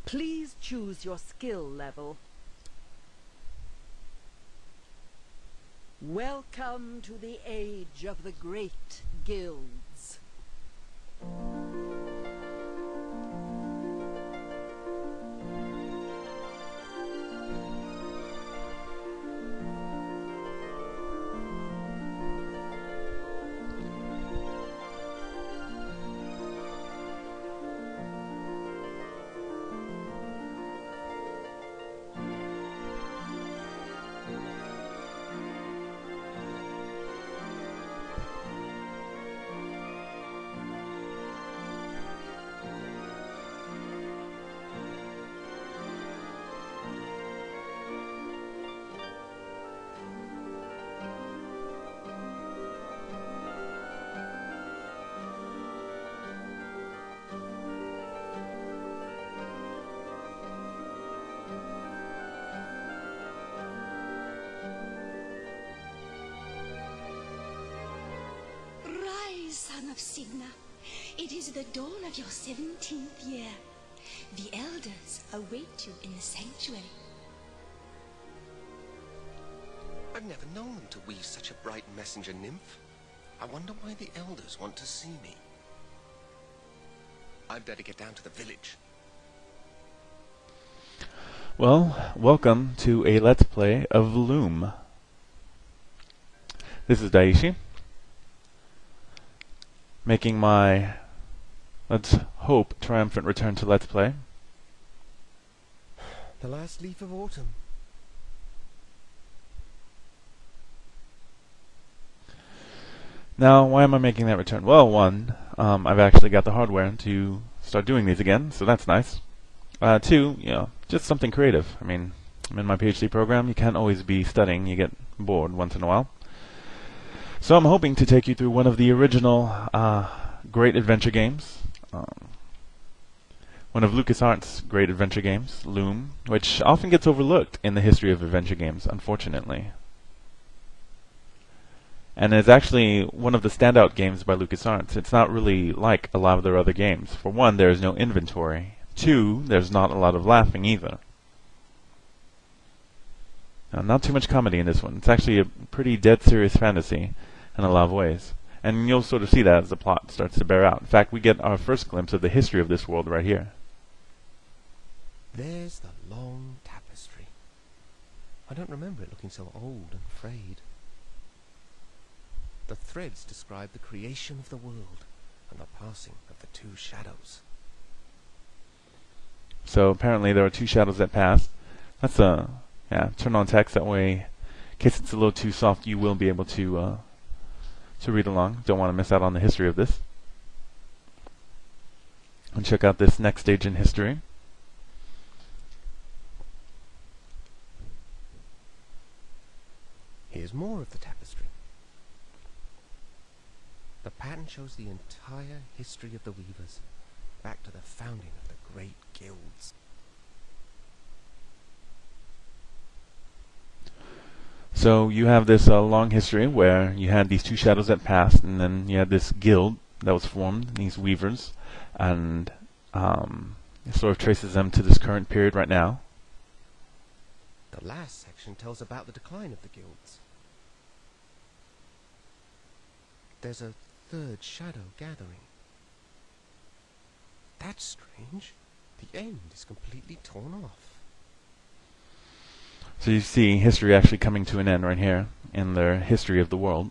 Please choose your skill level. Welcome to the age of the great guilds. Son of Signa, it is the dawn of your 17th year. The elders await you in the sanctuary. I've never known them to weave such a bright messenger nymph. I wonder why the elders want to see me. I'd better get down to the village. Well, welcome to a Let's Play of Loom. This is Daishi, making my, let's hope, triumphant return to Let's Play. The last leaf of autumn. Now, why am I making that return? Well, one, I've actually got the hardware to start doing these again, so that's nice. Two, you know, just something creative. I mean, I'm in my PhD program, you can't always be studying, you get bored once in a while. So I'm hoping to take you through one of the original great adventure games. One of LucasArts' great adventure games, Loom, which often gets overlooked in the history of adventure games, unfortunately. And it's actually one of the standout games by LucasArts. It's not really like a lot of their other games. For one, there is no inventory. Two, there's not a lot of laughing either. Now, not too much comedy in this one. It's actually a pretty dead serious fantasy in a lot of ways. And you'll sort of see that as the plot starts to bear out. In fact, we get our first glimpse of the history of this world right here. There's the long tapestry. I don't remember it looking so old and frayed. The threads describe the creation of the world and the passing of the two shadows. So apparently there are two shadows that pass. That's yeah, turn on text, that way, in case it's a little too soft, you will be able to read along. Don't want to miss out on the history of this. And check out this next stage in history. Here's more of the tapestry. The pattern shows the entire history of the weavers, back to the founding of the great guilds. So you have this long history where you had these two shadows that passed, and then you had this guild that was formed, these weavers, and it sort of traces them to this current period right now. The last section tells about the decline of the guilds. There's a third shadow gathering. That's strange. The end is completely torn off. So you see history actually coming to an end right here in their history of the world.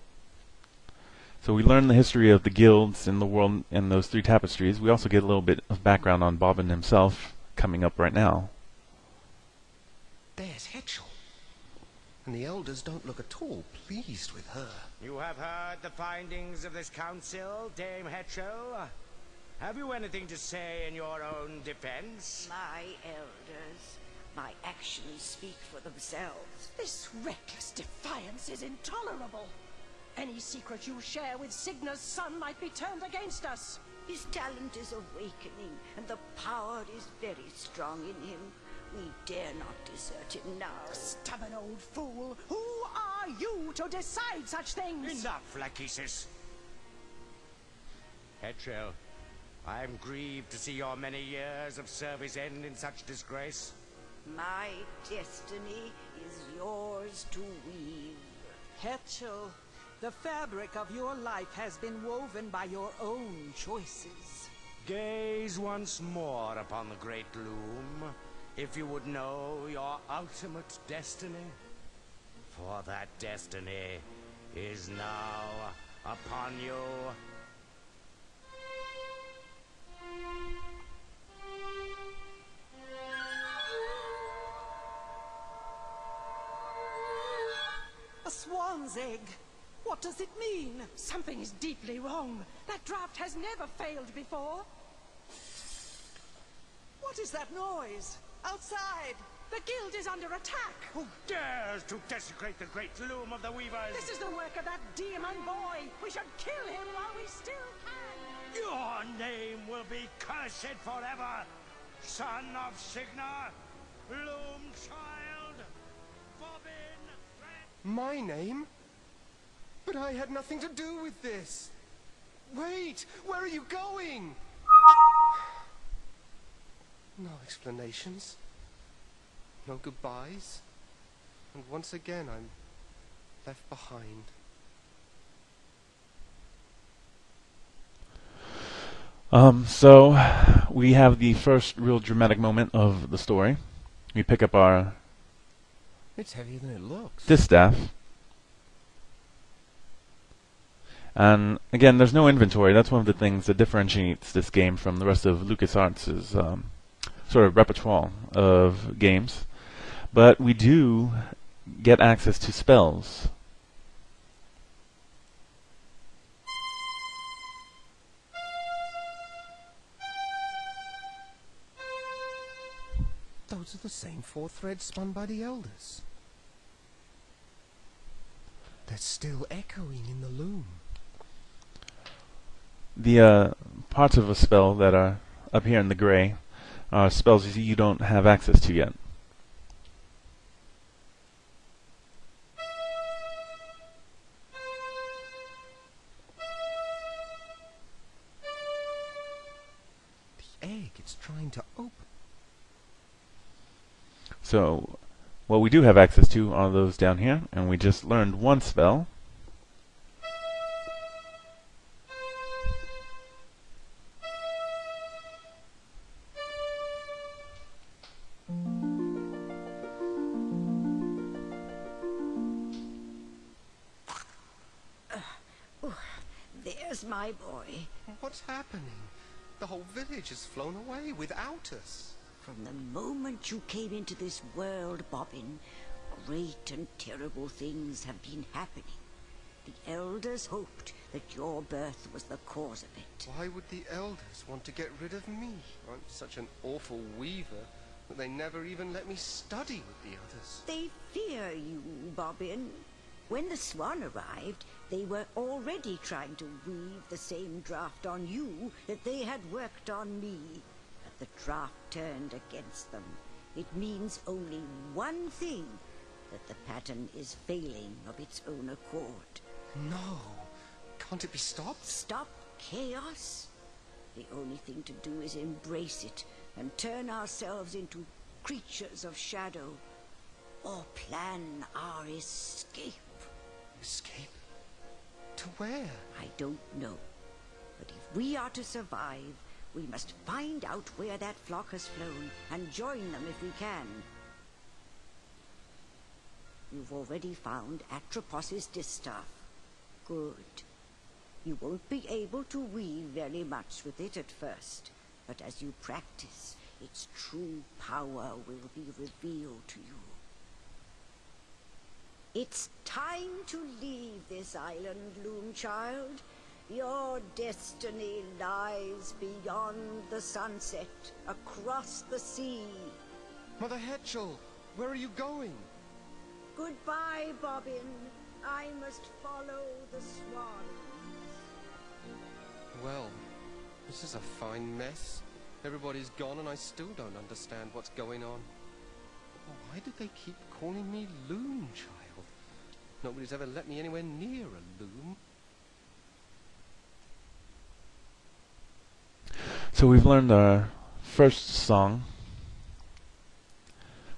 So we learn the history of the guilds in the world in those three tapestries. We also get a little bit of background on Bobbin himself coming up right now. There's Hetchel. And the elders don't look at all pleased with her. You have heard the findings of this council, Dame Hetchel? Have you anything to say in your own defense? My elders, my actions speak for themselves. This reckless defiance is intolerable. Any secret you share with Signa's son might be turned against us. His talent is awakening, and the power is very strong in him. We dare not desert him now. Stubborn old fool! Who are you to decide such things? Enough, Lachesis. Hetchel, I am grieved to see your many years of service end in such disgrace. My destiny is yours to weave. Hetchel, the fabric of your life has been woven by your own choices. Gaze once more upon the great Loom, if you would know your ultimate destiny. For that destiny is now upon you. A swan's egg. What does it mean? Something is deeply wrong. That draft has never failed before. What is that noise? Outside! The guild is under attack. Who dares to desecrate the great Loom of the Weavers? This is the work of that demon boy. We should kill him while we still can. Your name will be cursed forever, son of Signa, Loom child, Bobbin, My name? But I had nothing to do with this. Wait, where are you going? No explanations. No goodbyes. And once again, I'm left behind. So we have the first real dramatic moment of the story. We pick up our It's heavier than it looks. distaff. And again, there's no inventory. That's one of the things that differentiates this game from the rest of LucasArts' sort of repertoire of games. But we do get access to spells. Those are the same 4 threads spun by the elders. They're still echoing in the loom. The parts of a spell that are up here in the gray are spells you don't have access to yet. The egg, it's trying to open. So what we do have access to are those down here, and we just learned one spell. There's my boy. What's happening? The whole village has flown away without us. From the moment you came into this world, Bobbin, great and terrible things have been happening. The elders hoped that your birth was the cause of it. Why would the elders want to get rid of me? I'm such an awful weaver that they never even let me study with the others. They fear you, Bobbin. When the Swan arrived, they were already trying to weave the same draft on you that they had worked on me. But the draft turned against them. It means only one thing, that the pattern is failing of its own accord. No. Can't it be stopped? Stop chaos? The only thing to do is embrace it and turn ourselves into creatures of shadow, or plan our escape. Escape? To where? I don't know. But if we are to survive, we must find out where that flock has flown and join them if we can. You've already found Atropos's distaff. Good. You won't be able to weave very much with it at first, but as you practice, its true power will be revealed to you. It's time to leave this island, Loom child. Your destiny lies beyond the sunset, across the sea. Mother Hetchel, where are you going? Goodbye, Bobbin. I must follow the swans. Well, This is a fine mess. Everybody's gone and I still don't understand what's going on. Why do they keep calling me Loom Child? Nobody's ever let me anywhere near a loom. So we've learned our first song,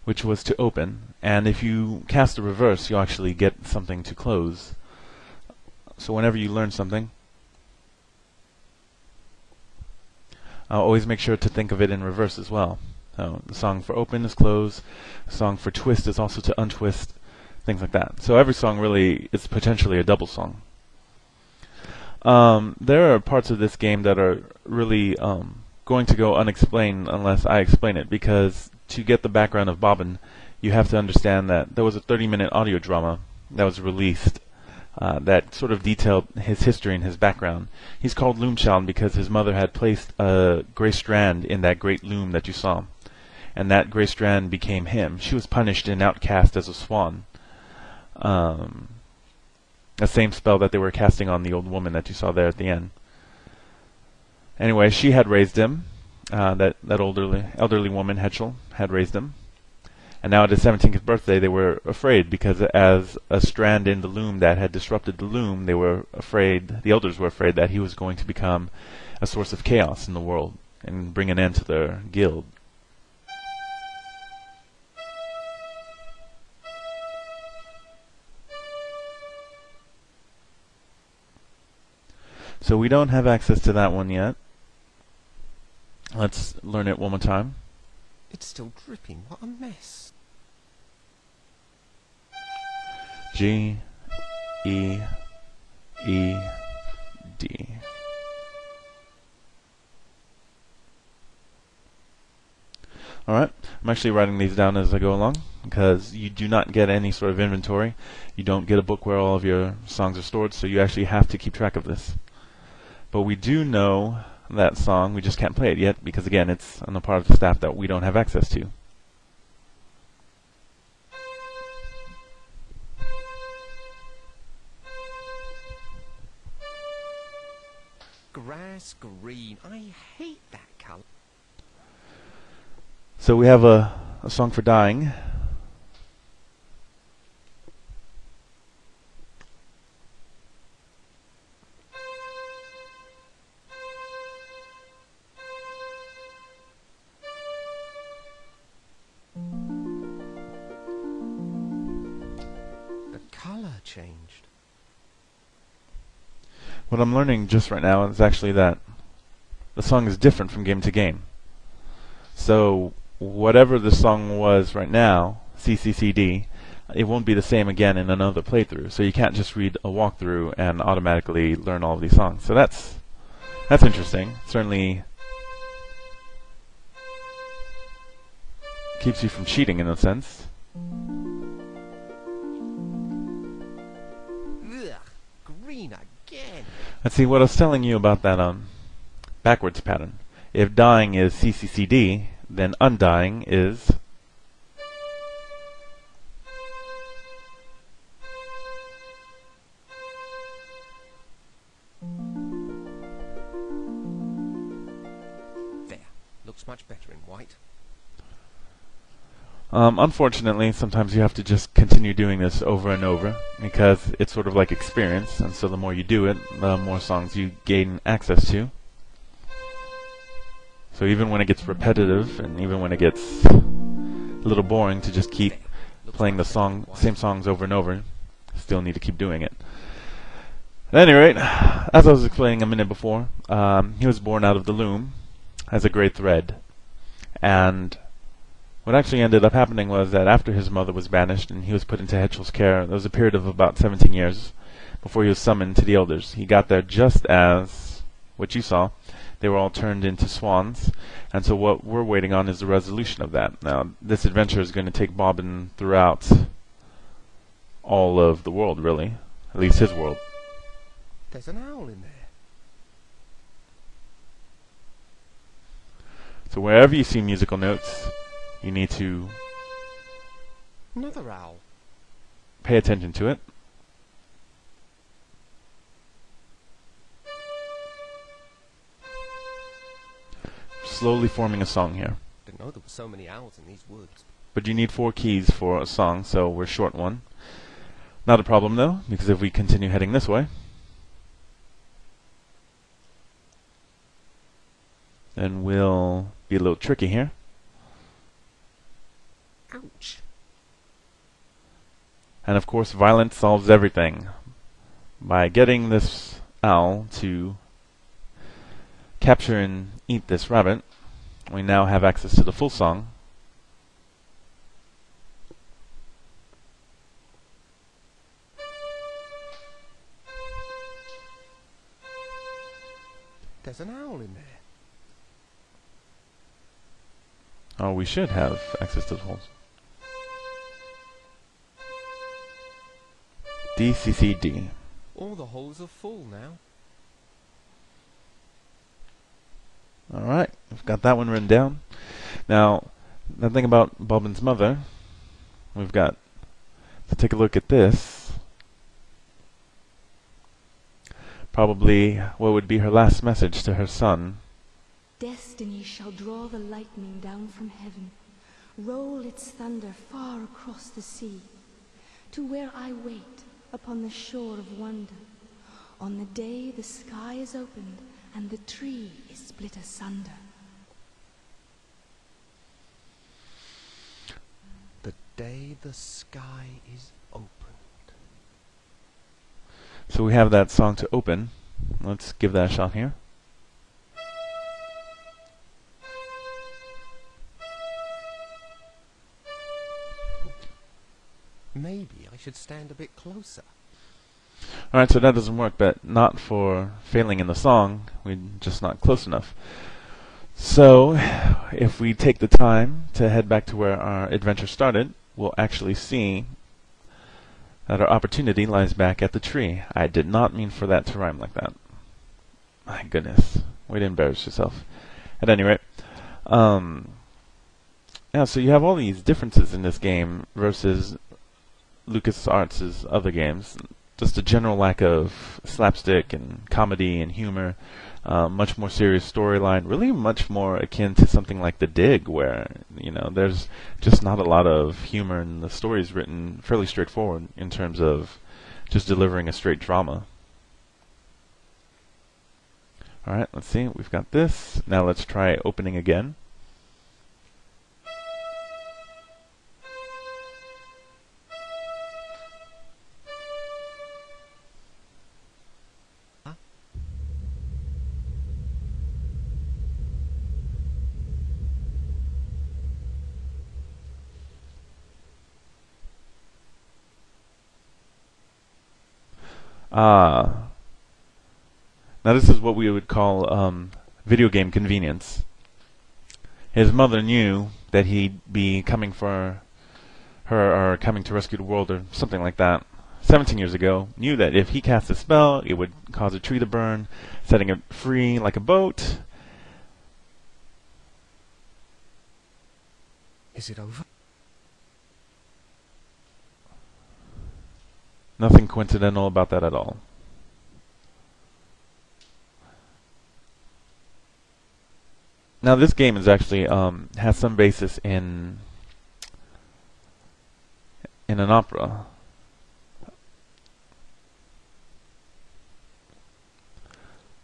which was to open, and if you cast a reverse, you'll actually get something to close. So whenever you learn something, always make sure to think of it in reverse as well. So the song for open is close, the song for twist is also to untwist, things like that. So every song really is potentially a double song. There are parts of this game that are really going to go unexplained unless I explain it, because to get the background of Bobbin, you have to understand that there was a 30-minute audio drama that was released that sort of detailed his history and his background. He's called Loom Child because his mother had placed a gray strand in that great loom that you saw, and that gray strand became him. She was punished and outcast as a swan. The same spell that they were casting on the old woman that you saw there at the end. Anyway, she had raised him. That elderly woman, Hetchel, had raised him. And now at his 17th birthday, they were afraid, because as a strand in the loom that had disrupted the loom, they were afraid, the elders were afraid that he was going to become a source of chaos in the world and bring an end to their guild. So we don't have access to that one yet. Let's learn it one more time. It's still dripping. What a mess. G, E, E, D. Alright, I'm actually writing these down as I go along, because you do not get any sort of inventory. You don't get a book where all of your songs are stored, so you actually have to keep track of this. But we do know that song, we just can't play it yet, because again, it's on a part of the staff that we don't have access to. Grass green. I hate that colour. So we have a song for dying. The colour changed. What I'm learning just right now is actually that the song is different from game to game. So whatever the song was right now, CCCD, it won't be the same again in another playthrough. So you can't just read a walkthrough and automatically learn all of these songs. So that's interesting. Certainly keeps you from cheating in a sense. Ugh, green again. Let's see what I was telling you about that backwards pattern. If dying is CCCD, then undying is there. Looks much better in white. unfortunately, sometimes you have to just continue doing this over and over, because it's sort of like experience, and so the more you do it, the more songs you gain access to. So even when it gets repetitive, and even when it gets a little boring to just keep playing the same songs over and over, still need to keep doing it. At any rate, as I was explaining a minute before, he was born out of the loom as a gray thread, and what actually ended up happening was that after his mother was banished and he was put into Hetchel's care, there was a period of about 17 years before he was summoned to the elders. He got there just as what you saw. They were all turned into swans, and so what we're waiting on is the resolution of that. Now, this adventure is going to take Bobbin throughout all of the world, really. At least his world. There's an owl in there. So wherever you see musical notes, you need to Another owl. pay attention to it. slowly forming a song here. Didn't know there were so many owls in these woods. But you need 4 keys for a song, so we're short one. Not a problem though, because if we continue heading this way, then we'll be a little tricky here. Ouch. And of course, violence solves everything. By getting this owl to capture and eat this rabbit, we now have access to the full song. There's an owl in there. Oh, we should have access to the whole. D, C, C, D. All the holes are full now. Alright, we've got that one written down. Now, the thing about Bobbin's mother, we've got to take a look at this. Probably what would be her last message to her son. Destiny shall draw the lightning down from heaven, roll its thunder far across the sea, to where I wait upon the shore of wonder, on the day the sky is opened and the tree is split asunder. The day the sky is opened. So we have that song to open. Let's give that a shot here. Maybe I should stand a bit closer. Alright, so that doesn't work, but not for failing in the song. We're just not close enough. So, if we take the time to head back to where our adventure started, we'll actually see that our opportunity lies back at the tree. I did not mean for that to rhyme like that. My goodness. Way to embarrass yourself. At any rate, yeah, so you have all these differences in this game versus LucasArts' other games. Just a general lack of slapstick and comedy and humor, much more serious storyline, really much more akin to something like The Dig, where, you know, there's just not a lot of humor and the story's written fairly straightforward in terms of just delivering a straight drama. Alright, let's see, we've got this. Now let's try opening again. Now this is what we would call video game convenience. His mother knew that he'd be coming for her, or coming to rescue the world, or something like that, 17 years ago, knew that if he cast a spell, it would cause a tree to burn, setting it free like a boat. Is it over? Nothing coincidental about that at all. Now this game is actually has some basis in an opera.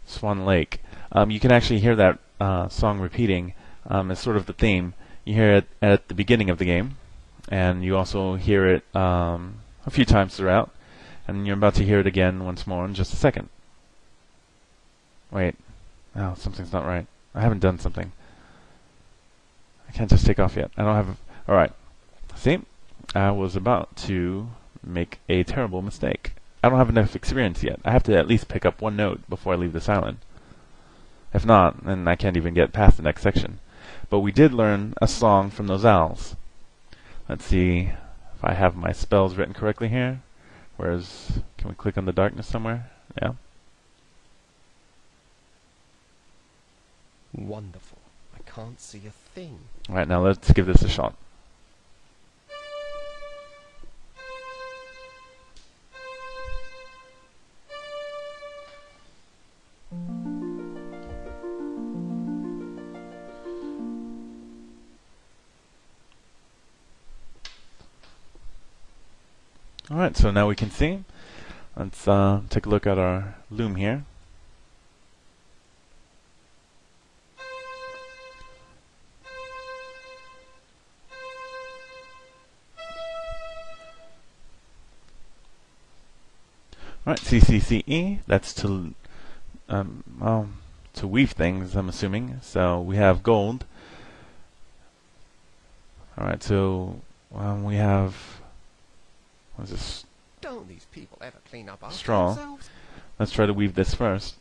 Swan Lake. You can actually hear that song repeating as sort of the theme. You hear it at the beginning of the game, and you also hear it a few times throughout, and you're about to hear it again once more in just a second. Wait. Oh, something's not right. I haven't done something. I can't just take off yet. I don't have... Alright. See? I was about to make a terrible mistake. I don't have enough experience yet. I have to at least pick up one note before I leave this island. If not, then I can't even get past the next section. But we did learn a song from those owls. Let's see if I have my spells written correctly here. Whereas, can we click on the darkness somewhere? Yeah. Wonderful. I can't see a thing. Alright, now let's give this a shot. Alright, so now we can see. Let's take a look at our loom here. Alright, CCCE, that's to weave things, I'm assuming. So we have gold. Alright, so we have, what is this? Don't these people ever clean up after Straw. themselves? Let's try to weave this first.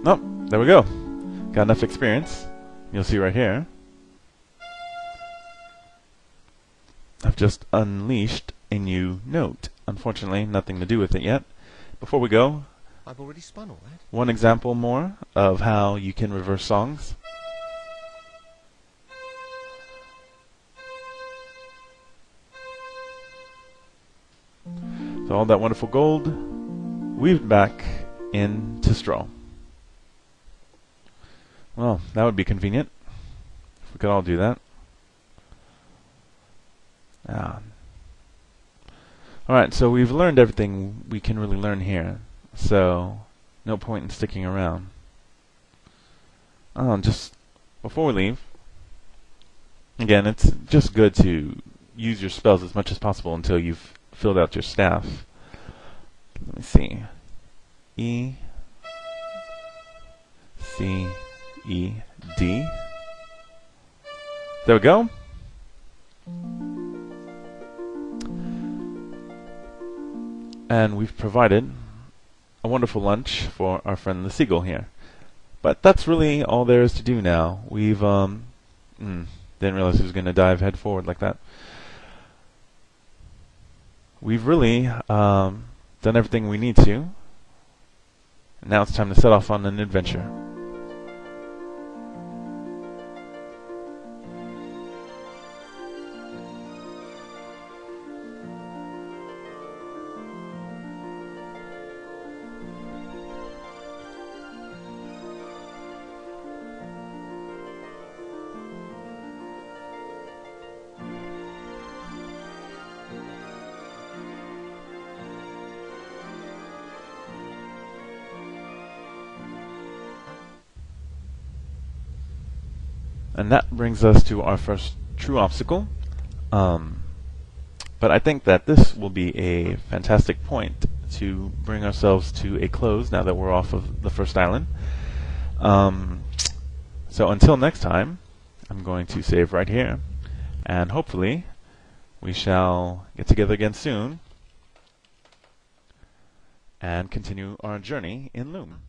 Nope, there we go. Got enough experience. You'll see right here. I've just unleashed a new note. Unfortunately, nothing to do with it yet. Before we go, I've already spun all that. one example more of how you can reverse songs. So all that wonderful gold weaved back into straw. Well, that would be convenient if we could all do that. Alright, so we've learned everything we can really learn here. So, no point in sticking around. Just before we leave, again, it's just good to use your spells as much as possible until you've filled out your staff. Let me see. E, C, E, D. There we go. And we've provided a wonderful lunch for our friend the seagull here. But that's really all there is to do now. We've didn't realize he was going to dive head forward like that. We've really done everything we need to. And now it's time to set off on an adventure. And that brings us to our first true obstacle. But I think that this will be a fantastic point to bring ourselves to a close now that we're off of the first island. So until next time, I'm going to save right here. And hopefully, we shall get together again soon and continue our journey in Loom.